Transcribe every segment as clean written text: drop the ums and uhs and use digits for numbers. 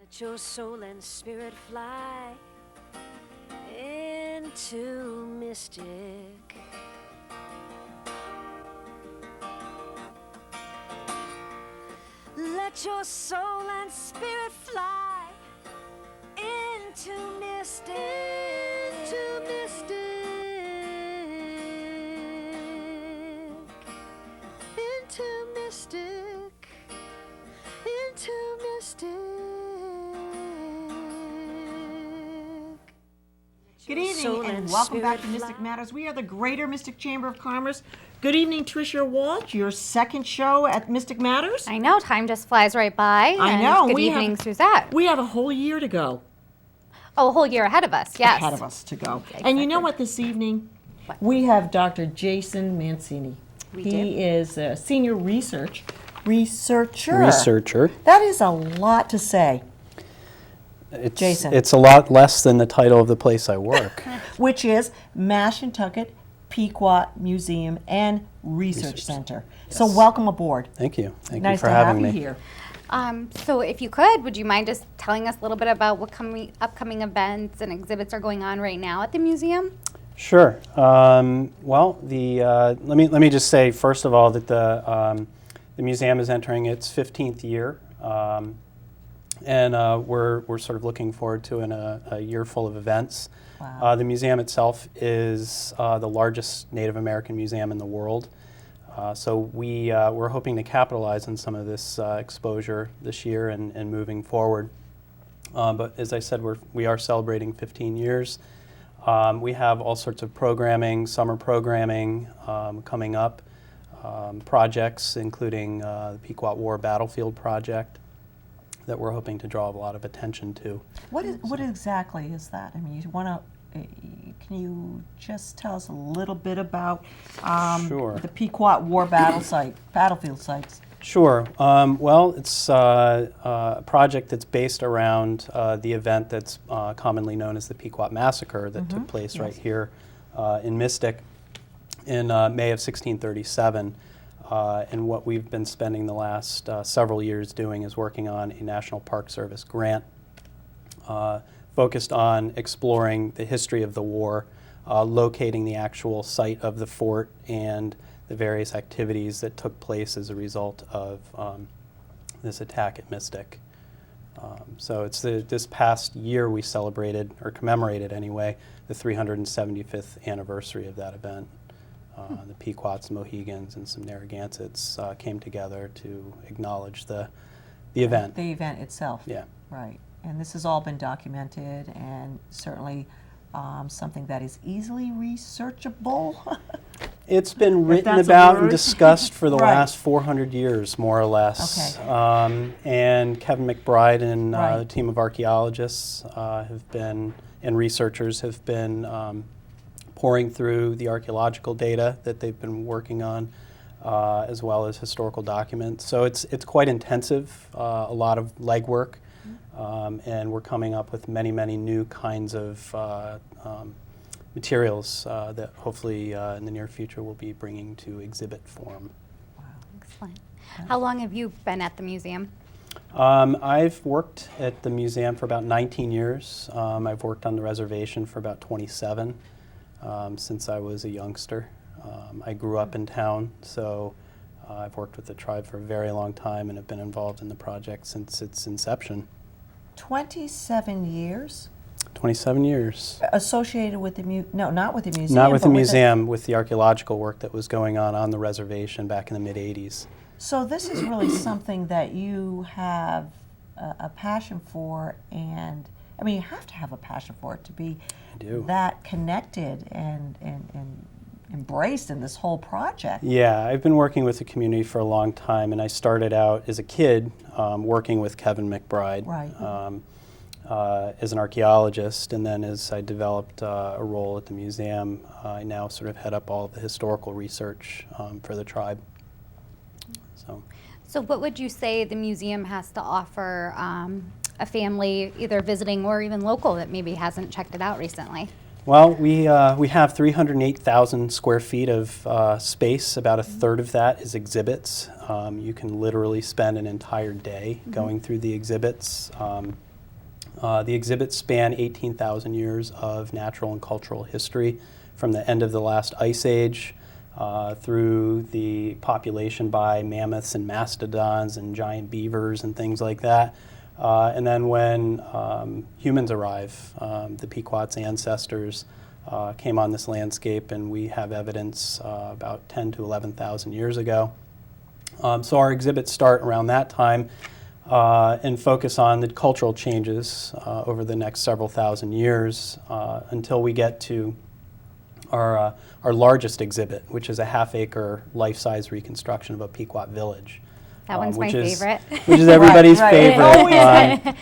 Let your soul and spirit fly into mystic. Let your soul and spirit fly into mystic. Into mystic. Into mystic. Into mystic. Good evening and welcome back to Mystic Matters. We are the Greater Mystic Chamber of Commerce. Good evening, Tricia Walsh, your second show at Mystic Matters. I know, time just flies right by. I know. Good evening, Susette. We have a whole year to go. Oh, a whole year ahead of us, yes. Ahead of us to go. Exactly. And you know what, this evening? What? We have Dr. Jason Mancini. He is a senior researcher. That is a lot to say. Jason. It's a lot less than the title of the place I work. Which is Mashantucket Pequot Museum and Research Center. Yes. So welcome aboard. Thank you. Thank Nice you for to having have me. you here. So if you could, would you mind just telling us a little bit about what upcoming events and exhibits are going on right now at the museum? Sure. Well, let me just say first of all that the museum is entering its 15th year, and we're sort of looking forward to a year full of events. Wow. The museum itself is the largest Native American museum in the world. So we're hoping to capitalize on some of this exposure this year and moving forward. But as I said, we are celebrating 15 years. We have all sorts of programming, summer programming coming up, projects including the Pequot War Battlefield Project that we're hoping to draw a lot of attention to. What exactly is that? I mean, can you just tell us a little bit about Sure. the Pequot War battlefield sites? Sure. Well, it's a project that's based around the event that's commonly known as the Pequot Massacre that took place right here in Mystic in May of 1637. And what we've been spending the last several years doing is working on a National Park Service grant focused on exploring the history of the war, locating the actual site of the fort and the various activities that took place as a result of this attack at Mystic. So it's this past year we celebrated, or commemorated anyway, the 375th anniversary of that event. The Pequots, Mohegans, and some Narragansetts came together to acknowledge the event. The event itself. Yeah. Right. And this has all been documented and certainly something that is easily researchable. It's been written that's a about and word. discussed for the Right. last 400 years, more or less. Okay. And Kevin McBride and Right. a team of archaeologists have been, and researchers have been pouring through the archaeological data that they've been working on, as well as historical documents. So it's quite intensive, a lot of legwork, and we're coming up with many, many new kinds of materials that hopefully in the near future we'll be bringing to exhibit form. Excellent. How long have you been at the museum? I've worked at the museum for about 19 years. I've worked on the reservation for about 27 since I was a youngster. I grew up in town, so I've worked with the tribe for a very long time and have been involved in the project since its inception. 27 years 27 years. associated with the not with the museum. Not with the but museum, with the archaeological work that was going on the reservation back in the mid-'80s. So this is really something that you have a passion for, and I mean, you have to have a passion for it to be I do. that connected and embraced in this whole project. Yeah, I've been working with the community for a long time, and I started out as a kid working with Kevin McBride. Right. As an archaeologist, and then as I developed a role at the museum, I now sort of head up all of the historical research for the tribe. So what would you say the museum has to offer a family, either visiting or even local, that maybe hasn't checked it out recently? Well, we have 308,000 square feet of space. About a third of that is exhibits. You can literally spend an entire day going through the exhibits. The exhibits span 18,000 years of natural and cultural history from the end of the last ice age through the population by mammoths and mastodons and giant beavers and things like that. And then when humans arrive, the Pequot's ancestors came on this landscape, and we have evidence about 10 to 11,000 years ago. So our exhibits start around that time and focus on the cultural changes over the next several thousand years until we get to our largest exhibit, which is a half-acre life-size reconstruction of a Pequot village. That one's my favorite. Which is everybody's Right, favorite. right.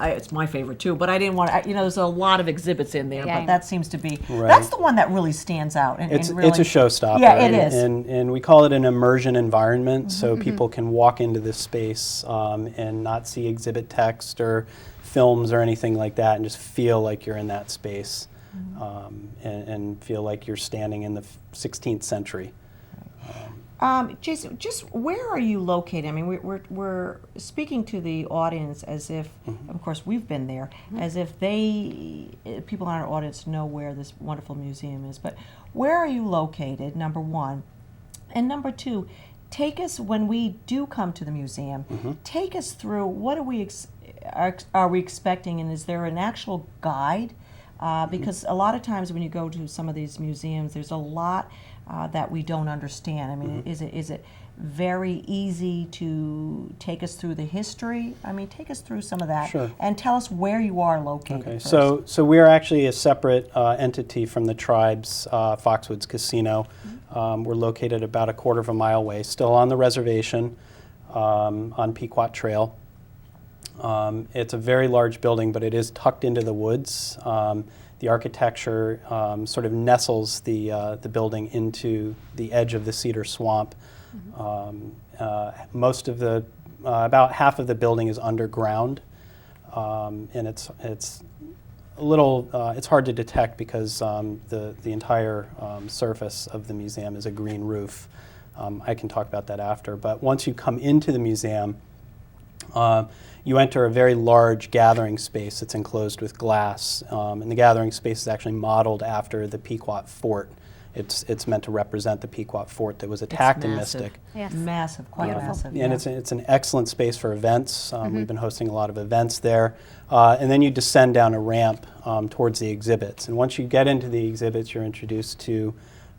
It's my favorite too, but I didn't want to, there's a lot of exhibits in there, Yeah. but that seems to be, Right. that's the one that really stands out. And, It's and really, a showstopper. Yeah, it and, is. And we call it an immersion environment, so people can walk into this space and not see exhibit text or films or anything like that, and just feel like you're in that space and feel like you're standing in the 16th century. Jason, just where are you located? I mean, we're speaking to the audience as if, of course, we've been there, as if people in our audience know where this wonderful museum is. But where are you located, number one? And number two, take us, when we do come to the museum, take us through what are we expecting, and is there an actual guide? Because a lot of times when you go to some of these museums, there's a lot that we don't understand. I mean, is it very easy to take us through the history? I mean, take us through some of that, Sure. and tell us where you are located. Okay, first. so we're actually a separate entity from the tribe's Foxwoods Casino. We're located about a quarter of a mile away, still on the reservation on Pequot Trail. It's a very large building, but it is tucked into the woods. The architecture sort of nestles the building into the edge of the cedar swamp. Most of about half of the building is underground, and it's a little, it's hard to detect because the entire surface of the museum is a green roof. I can talk about that after, but once you come into the museum, you enter a very large gathering space that's enclosed with glass, and the gathering space is actually modeled after the Pequot Fort. It's meant to represent the Pequot Fort that was attacked in massive. Mystic. Yes. Massive, quite Beautiful. massive. And it's an excellent space for events. We've been hosting a lot of events there. And then you descend down a ramp towards the exhibits. And once you get into the exhibits, you're introduced to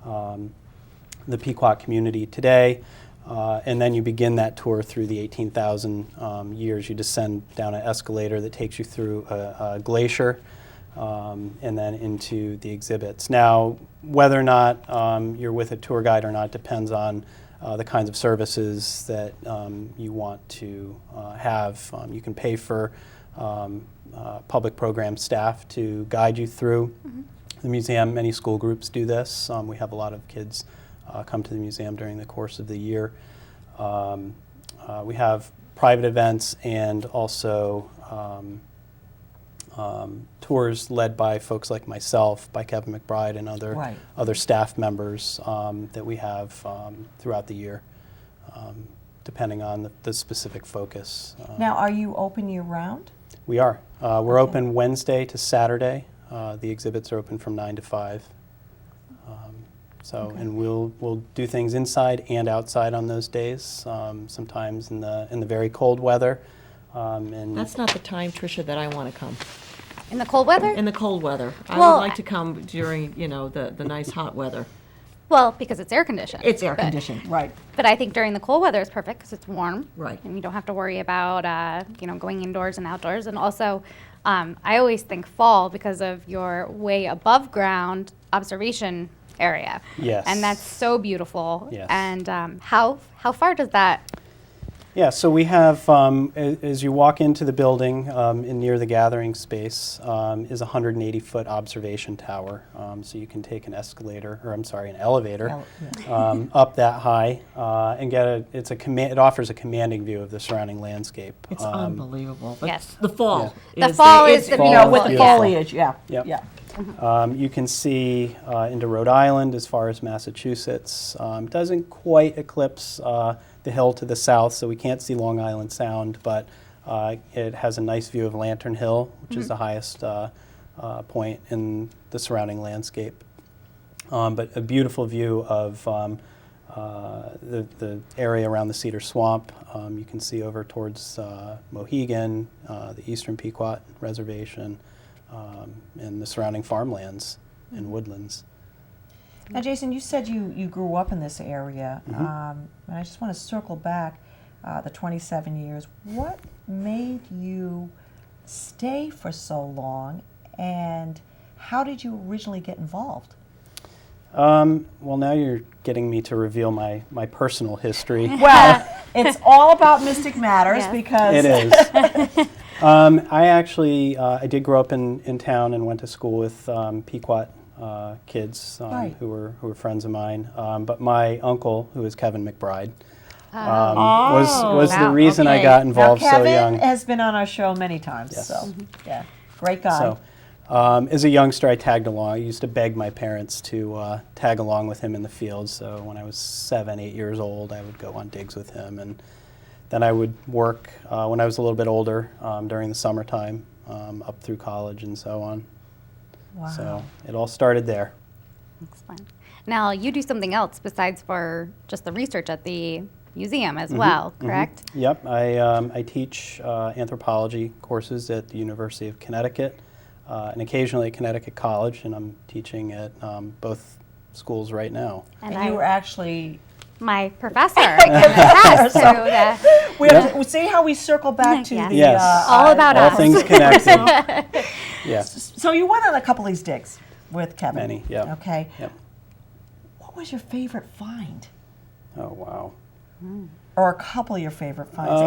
the Pequot community today. And then you begin that tour through the 18,000 years. You descend down an escalator that takes you through a glacier and then into the exhibits. Now, whether or not you're with a tour guide or not depends on the kinds of services that you want to have. You can pay for public program staff to guide you through the museum. Many school groups do this. We have a lot of kids come to the museum during the course of the year. We have private events and also tours led by folks like myself, by Kevin McBride, and other staff members that we have throughout the year, depending on the specific focus. Now, are you open year-round? We are. We're open Wednesday to Saturday. The exhibits are open from 9 to 5. And we'll do things inside and outside on those days. Sometimes in the very cold weather. And That's not the time, Tricia, that I want to come. In the cold weather? In the cold weather. I Well, would like to come during, the nice hot weather. Well, because it's air conditioned. It's air conditioned, right. But I think during the cold weather is perfect because it's warm. Right. And you don't have to worry about, going indoors and outdoors. And also, I always think fall because of your way above ground observation area. Yes. And that's so beautiful. Yes. And how far does that? Yeah, so we have, as you walk into the building in near the gathering space, is a 180-foot observation tower. So you can take an elevator up that high and get it offers a commanding view of the surrounding landscape. It's unbelievable. But Yes. The fall. The fall is the beautiful, with the yeah. foliage, yeah. Yep. Yeah. You can see into Rhode Island as far as Massachusetts. Doesn't quite eclipse the hill to the south, so we can't see Long Island Sound, but It has a nice view of Lantern Hill, which is the highest point in the surrounding landscape. But a beautiful view of the area around the Cedar Swamp. You can see over towards Mohegan, the Eastern Pequot Reservation, and the surrounding farmlands and woodlands. Now, Jason, you said you grew up in this area, and I just want to circle back the 27 years. What made you stay for so long, and how did you originally get involved? Well, now you're getting me to reveal my personal history. Well, it's all about Mystic Matters Yes. because It is. I actually, I did grow up in town and went to school with Pequot kids Right. who were friends of mine. But my uncle, who is Kevin McBride, was the Wow. reason I Okay. got involved now, so Kevin young. has been on our show many times, Yes. so yeah, great guy. So, as a youngster, I tagged along. I used to beg my parents to tag along with him in the field. So when I was 7, 8 years old, I would go on digs with him, and then I would work when I was a little bit older during the summertime, up through college and so on. Wow. So it all started there. Excellent. Now, you do something else besides for just the research at the museum as well, correct? Yep, I teach anthropology courses at the University of Connecticut and occasionally at Connecticut College, and I'm teaching at both schools right now. and you were actually. my professor. Yes, so that- We have to see how we circle back to Yes. the. Yes. All about All us. things connected. Yes, So you went on a couple of these digs with Kevin. many, yeah. Okay. Yep. What was your favorite find? Oh, wow. Or a couple of your favorite finds?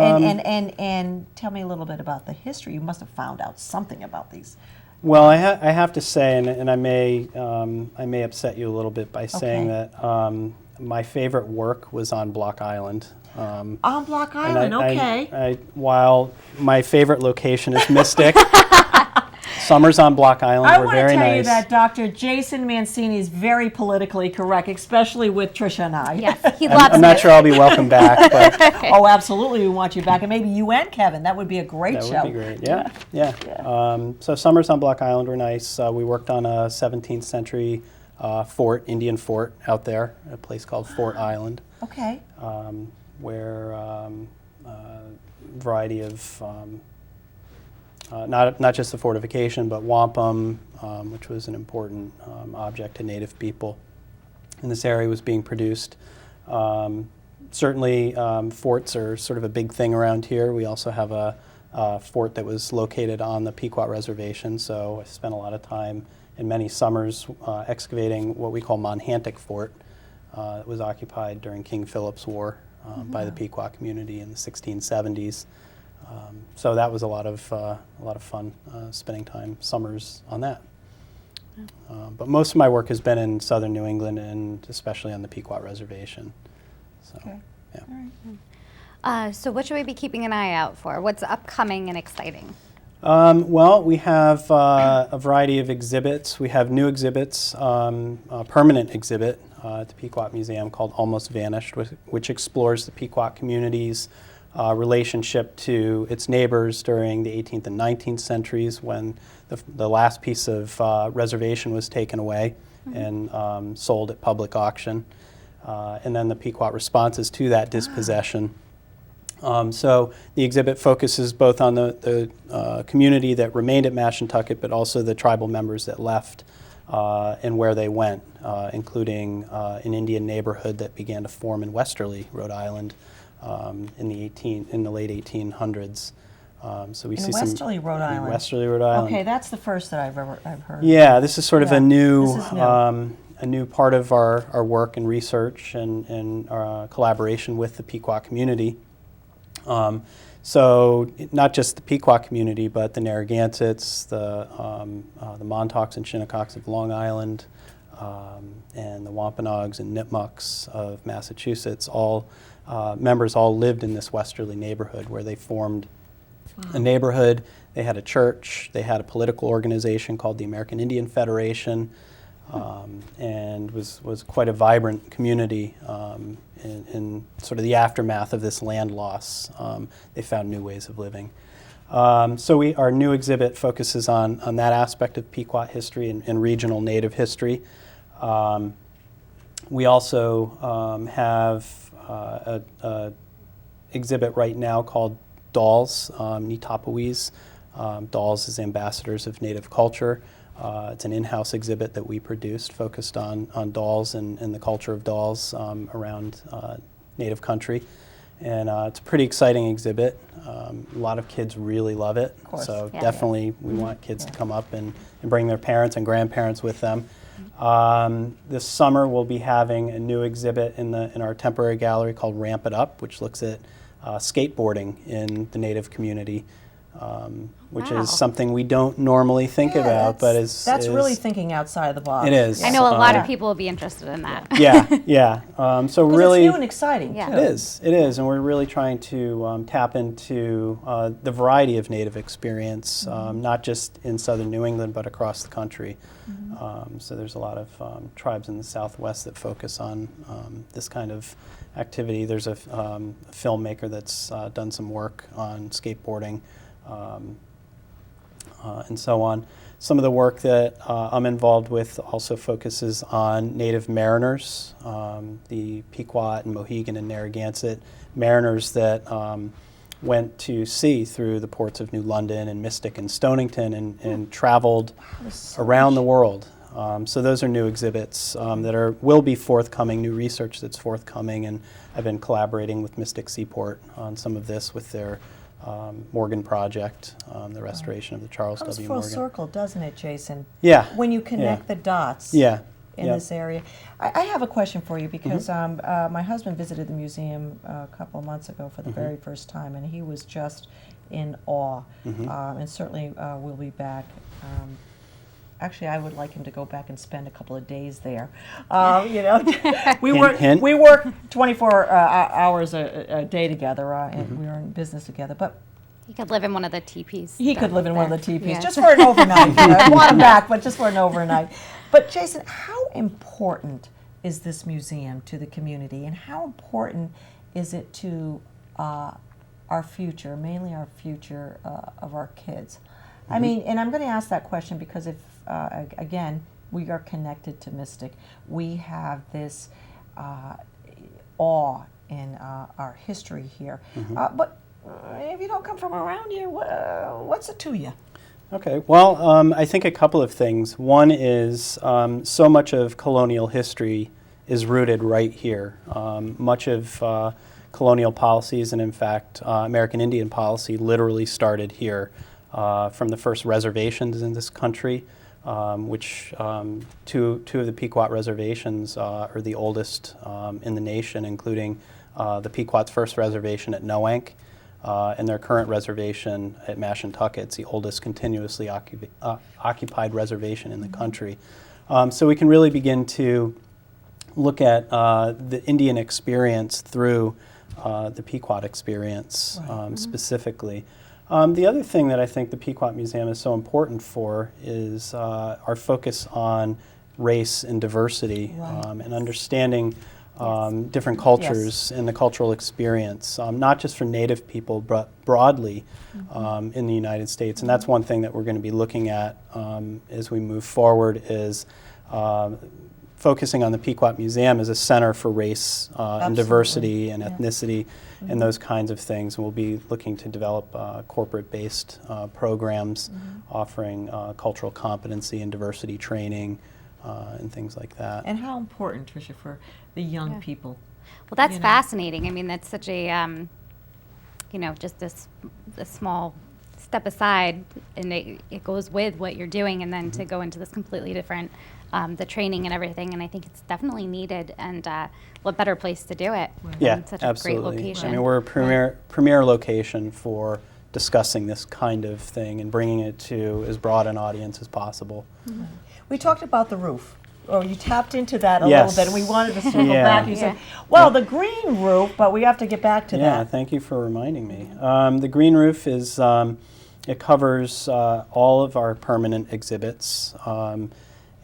And tell me a little bit about the history. You must have found out something about these. Well, I have to say, and I may upset you a little bit by saying Okay. that my favorite work was on Block Island. On Block And Island, okay. While my favorite location is Mystic, summers on Block Island I were want to very tell nice. you that Dr. Jason Mancini is very politically correct, especially with Tricia and I. yes, he loves I'm not it. sure I'll be welcome back, but Oh, absolutely, we want you back, and maybe you and Kevin. That would be a great that show. would be great. Yeah. So summers on Block Island were nice. We worked on a 17th century fort, Indian fort out there, a place called Fort Island, Okay. where a variety of not just the fortification, but wampum, which was an important object to Native people in this area, was being produced. Certainly, forts are sort of a big thing around here. We also have a fort that was located on the Pequot Reservation, so I spent a lot of time in many summers excavating what we call Mashantucket Fort. It was occupied during King Philip's War by the Pequot community in the 1670s. So that was a lot of fun spending time summers on that. But most of my work has been in southern New England and especially on the Pequot Reservation. So, Okay. yeah. All right. So what should we be keeping an eye out for? What's upcoming and exciting? Well, we have a variety of exhibits. We have new exhibits, a permanent exhibit at the Pequot Museum called Almost Vanished, which explores the Pequot community's relationship to its neighbors during the 18th and 19th centuries when the last piece of reservation was taken away and sold at public auction, and then the Pequot responses to that dispossession. So the exhibit focuses both on the community that remained at Mashantucket, but also the tribal members that left and where they went, including an Indian neighborhood that began to form in Westerly, Rhode Island, in the late 1800s. So we see Westerly, some Rhode in Island. Westerly, Rhode Island. Okay, that's the first that I've heard. Yeah, this is sort of Yeah, a new, this is new. a new part of our work and research and collaboration with the Pequot community. So not just the Pequot community, but the Narragansetts, the Montauks and Shinnecocks of Long Island, and the Wampanoags and Nipmucks of Massachusetts, members all lived in this westerly neighborhood where they formed a neighborhood. They had a church. They had a political organization called the American Indian Federation. and was quite a vibrant community in sort of the aftermath of this land loss. They found new ways of living. So our new exhibit focuses on that aspect of Pequot history and regional Native history. We also have a exhibit right now called Dolls, Nitapawis. Dolls is ambassadors of Native culture. It's an in-house exhibit that we produced focused on dolls and the culture of dolls around Native country. And it's a pretty exciting exhibit. A lot of kids really love it. Of course. So Yeah. definitely we want kids to come up and bring their parents and grandparents with them. This summer we'll be having a new exhibit in our temporary gallery called Ramp It Up, which looks at skateboarding in the Native community, which Wow. is something we don't normally think Yeah, about, but that's really thinking outside the box. It is. I know a lot Yeah. of people will be interested in that. yeah, yeah. So 'Cause really, it's new and exciting, Yeah. too. it is, and we're really trying to tap into the variety of Native experience, not just in southern New England, but across the country. So there's a lot of tribes in the Southwest that focus on this kind of activity. There's a filmmaker that's done some work on skateboarding and so on. Some of the work that I'm involved with also focuses on Native mariners, the Pequot and Mohegan and Narragansett mariners that went to sea through the ports of New London and Mystic and Stonington and traveled around the world. So those are new exhibits that will be forthcoming, new research that's forthcoming, and I've been collaborating with Mystic Seaport on some of this with their Morgan project, the restoration of the Charles Comes W. full Morgan. circle, doesn't it, Jason? Yeah. When you connect the dots Yeah. in yeah. this area. I have a question for you because Mm-hmm. my husband visited the museum a couple of months ago for the Mm-hmm. very first time, and he was just in awe. Mm-hmm. And certainly we'll be back. Actually, I would like him to go back and spend a couple of days there. You know, we Hint, work hint. we work 24 hours a day together, and Mm-hmm. we are in business together. But You could live in one of the teepees. he could down live in one of the there. teepees Yeah. just for an overnight. You know, I want him back, but just for an overnight. But Jason, how important is this museum to the community, and how important is it to our future, mainly our future of our kids? I mean, and I'm going to ask that question because if, again, we are connected to Mystic, we have this awe in our history here. But if you don't come from around here, what's it to you? Okay, well, I think a couple of things. One is so much of colonial history is rooted right here. Much of colonial policies, and in fact, American Indian policy literally started here from the first reservations in this country, which two of the Pequot reservations are the oldest in the nation, including the Pequot's first reservation at Noank. And their current reservation at Mashantucket. It's the oldest continuously occupied reservation in the country. So we can really begin to look at the Indian experience through the Pequot experience specifically. The other thing that I think the Pequot Museum is so important for is our focus on race and diversity and understanding different cultures and the cultural experience, not just for Native people, but broadly in the United States. And that's one thing that we're going to be looking at as we move forward is focusing on the Pequot Museum as a center for race and diversity and ethnicity and those kinds of things. And we'll be looking to develop corporate-based programs offering cultural competency and diversity training and things like that. And how important, Tricia, for the young people? Well, that's you know. fascinating. I mean, that's such a, just a small step aside, and it goes with what you're doing, and then to go into this completely different, the training and everything. And I think it's definitely needed, and what better place to do it Yeah, than such absolutely. a great location. I mean, we're a premier location for discussing this kind of thing and bringing it to as broad an audience as possible. We talked about the roof. Oh, you tapped into that a Yes. little bit, and we wanted to circle Yeah. back. You said, well, the green roof, but we have to get back to Yeah, that. thank you for reminding me. The green roof is, it covers all of our permanent exhibits.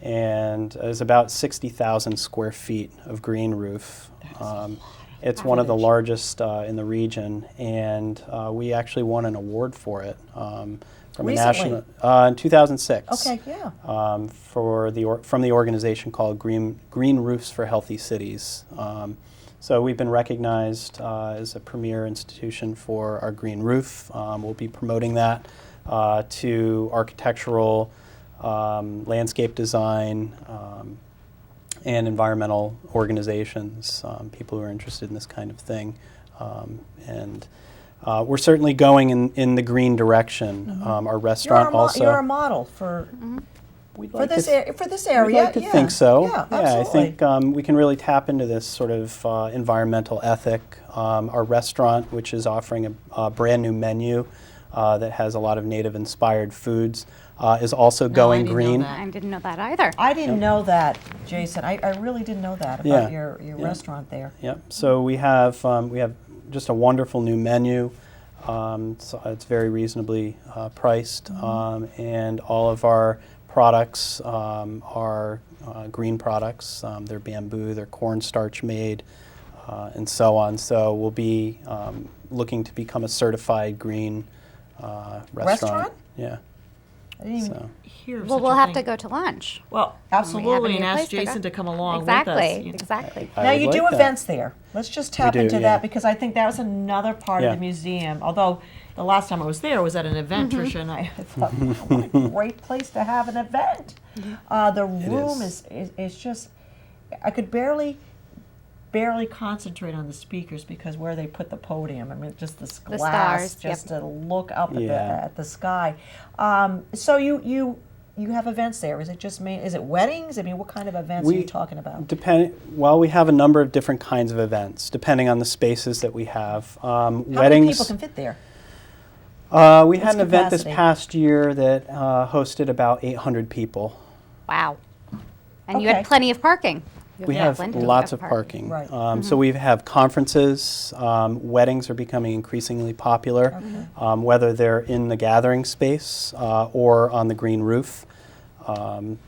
and is about 60,000 square feet of green roof. It's one of the largest in the region, and we actually won an award for it from Recently? a national in 2006. Okay, yeah. From the organization called Green Roofs for Healthy Cities. So we've been recognized as a premier institution for our green roof. We'll be promoting that to architectural, landscape design, and environmental organizations, people who are interested in this kind of thing. And we're certainly going in the green direction. Our restaurant also. You're a model for we'd for like this to for this area. We'd like to yeah. think so. Yeah, I absolutely. think we can really tap into this sort of environmental ethic. Our restaurant, which is offering a brand new menu that has a lot of native-inspired foods, is also going didn't know green. that. I didn't know that either. I didn't know that, Jason. I really didn't know that about your restaurant there. Yep. So we have just a wonderful new menu. So it's very reasonably priced, and all of our products are green products. They're bamboo, they're cornstarch made, and so on. So we'll be looking to become a certified green restaurant. Yeah. I didn't even So. hear of Well, such we'll a have thing. to go to lunch. Well, We have a absolutely, new and ask place to go. Jason to come along Exactly, with us. exactly. I Now would you do like that. events there. Let's just tap do, into yeah. that because I think that was another part Yeah. of the museum. Although the last time I was there was at an event, Tricia, and I thought, wow, what a great place to have an event. The room is just, I could barely concentrate on the speakers because where they put the podium, I mean, just this The glass, stars, just yep. to look up Yeah. at the sky. So you have events there. Is it just is it weddings? I mean, what kind of events are you talking about? Well, we have a number of different kinds of events, depending on the spaces that we have. How Weddings. many people can fit there? We had an event this capacity? past year that hosted about 800 people. Wow. And you Okay. had plenty of parking. We Yeah. have Plenty lots of parking. Right. So we have conferences. Weddings are becoming increasingly popular, whether they're in the gathering space or on the green roof,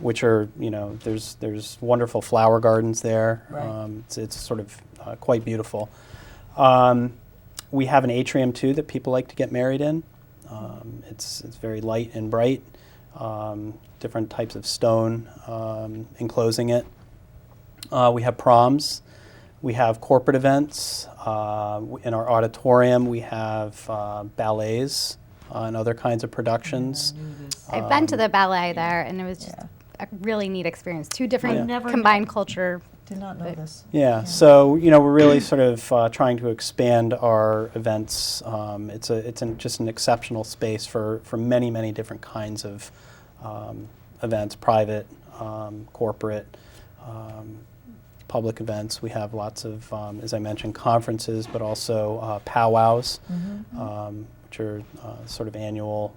which are, there's wonderful flower gardens there. Right. It's sort of quite beautiful. We have an atrium too that people like to get married in. It's very light and bright. Different types of stone enclosing it. We have proms. We have corporate events. In our auditorium, we have ballets and other kinds of productions. I've been to the ballet there, and it was just a really neat experience. Two different never combined culture. Did not know this. Yeah, so we're really sort of trying to expand our events. It's just an exceptional space for many, many different kinds of events, private, corporate, public events. We have lots of, as I mentioned, conferences, but also powwows, which are sort of annual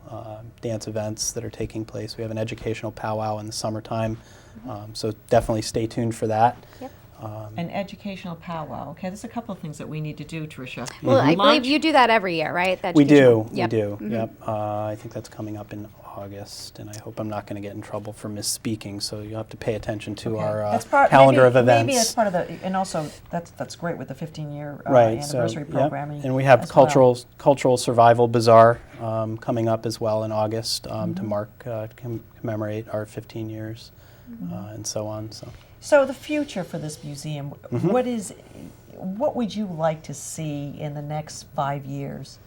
dance events that are taking place. We have an educational powwow in the summertime, so definitely stay tuned for that. Yep. An educational powwow. Okay, there's a couple of things that we need to do, Tricia. Well, I Lunch. believe you do that every year, right? The We educational- do, Yep. we do, yep. I think that's coming up in August, and I hope I'm not going to get in trouble for misspeaking, so you have to pay attention to Okay. our That's part- calendar maybe- of events. Maybe that's part of the, and also that's great with the 15-year Right, so, anniversary yep. programming. And we have as well. cultural survival bazaar coming up as well in August to mark, commemorate our 15 years and so on. So the future for this museum, Mm-hmm. what would you like to see in the next 5 years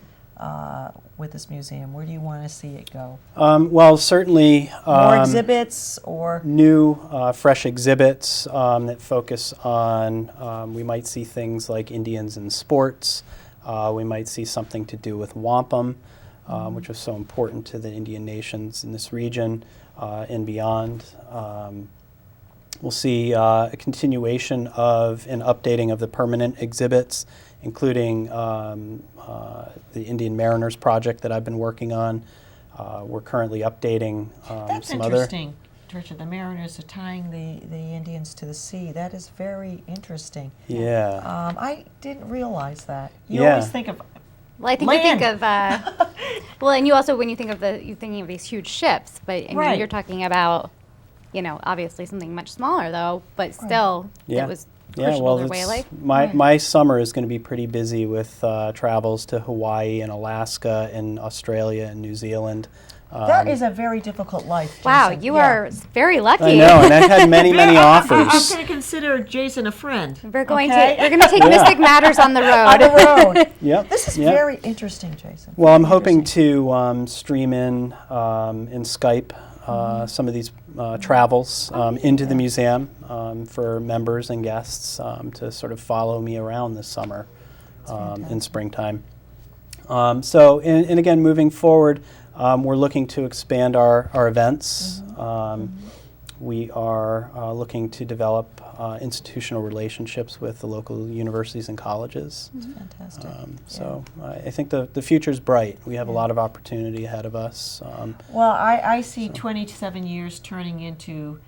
with this museum? Where do you want to see it go? Well, certainly More exhibits or? new, fresh exhibits that focus on, we might see things like Indians in sports. We might see something to do with wampum, which was so important to the Indian nations in this region and beyond. We'll see a continuation of an updating of the permanent exhibits, including the Indian Mariners project that I've been working on. We're currently updating That's some other. interesting, Tricia. The Mariners are tying the Indians to the sea. That is very interesting. Yeah. I didn't realize that. You Yeah. always think of Well, I think Land. you think of, well, and you also, when you think of you're thinking of these huge ships, but I mean, Right. you're talking about Obviously something much smaller though, but still Yeah. it was Yeah, pushing well, their way of life. my summer is going to be pretty busy with travels to Hawaii and Alaska and Australia and New Zealand. That is a very difficult life, Wow, Jason. you Yeah. are very lucky. I know, and I've had many, many I'm offers. going to consider Jason a friend. We're going okay? to take Mystic Matters on the road. On the road. Yep. This is yep. very interesting, Jason. Well, I'm Very hoping interesting. to stream in Skype some of these travels into the museum for members and guests to sort of follow me around this summer in springtime. And again, moving forward, we're looking to expand our events. We are looking to develop institutional relationships with the local universities and colleges. Fantastic. I think the future's bright. We have a lot of opportunity ahead of us. Well, I see 27 years turning into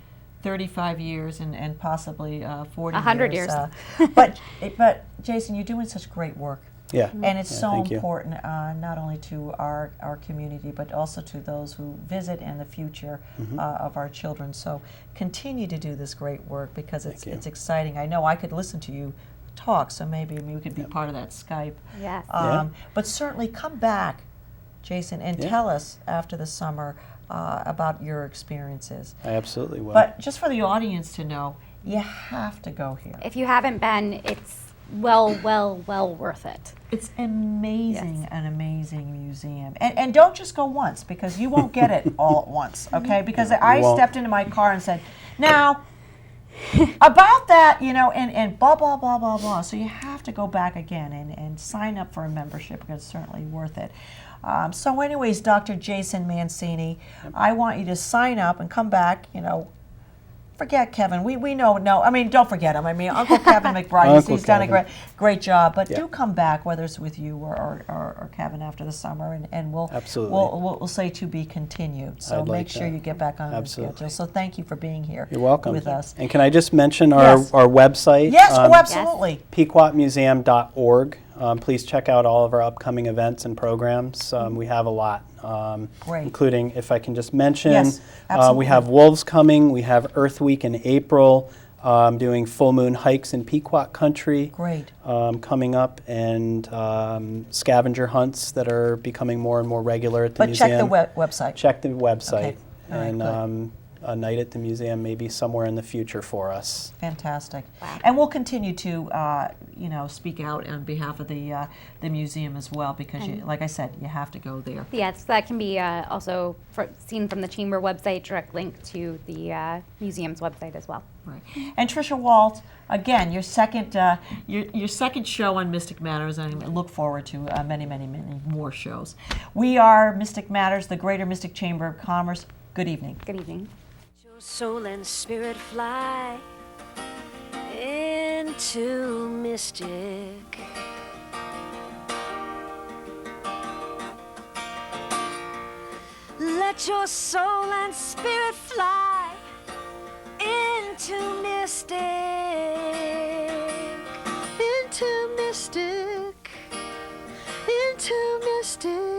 35 years and possibly 40 100 years. years. But Jason, you're doing such great work. Yeah. And it's so thank you. important, not only to our community, but also to those who visit and the future of our children. So continue to do this great work because it's exciting. I know I could listen to you talk, so maybe we could be part of that Skype. Yes. But certainly come back, Jason, and tell us after the summer about your experiences. I absolutely will. But just for the audience to know, you have to go here. If you haven't been, it's well worth it. It's amazing, an amazing museum. And don't just go once, because you won't get it all at once, okay? Because I won't. stepped into my car and said, now, about that, and blah, blah, blah, blah, blah. So you have to go back again and sign up for a membership, because it's certainly worth it. So anyways, Dr. Jason Mancini, I want you to sign up and come back, forget Kevin. We know. No, I mean, don't forget him. I mean, Uncle Kevin McBride. he's done a great job. But do come back, whether it's with you or Kevin after the summer, and we'll we'll say to be continued. So I'd make like sure that. you get back on the Absolutely. schedule. So thank you for being here. You're welcome. With us. And can I just mention our website? Yes. Absolutely. pequotmuseum.org. Please check out all of our upcoming events and programs. We have a lot. Great. Including, if I can just mention, Yes, absolutely. we have Wolves coming, we have Earth Week in April, doing full moon hikes in Pequot country. Great. Coming up, and scavenger hunts that are becoming more and more regular at the But museum. check the website. Check the website. Okay. All right, And good. a night at the museum maybe somewhere in the future for us. Fantastic. Wow. And we'll continue to, speak out on behalf of the museum as well, because, like I said, you have to go there. Yes, that can be also seen from the Chamber website, direct link to the museum's website as well. Right. And Tricia Walt, again, your second show on Mystic Matters, and I look forward to many, many, many more shows. We are Mystic Matters, the Greater Mystic Chamber of Commerce. Good evening. Good evening. Your soul and spirit fly into mystic. Let your soul and spirit fly into mystic. Into mystic. Into mystic.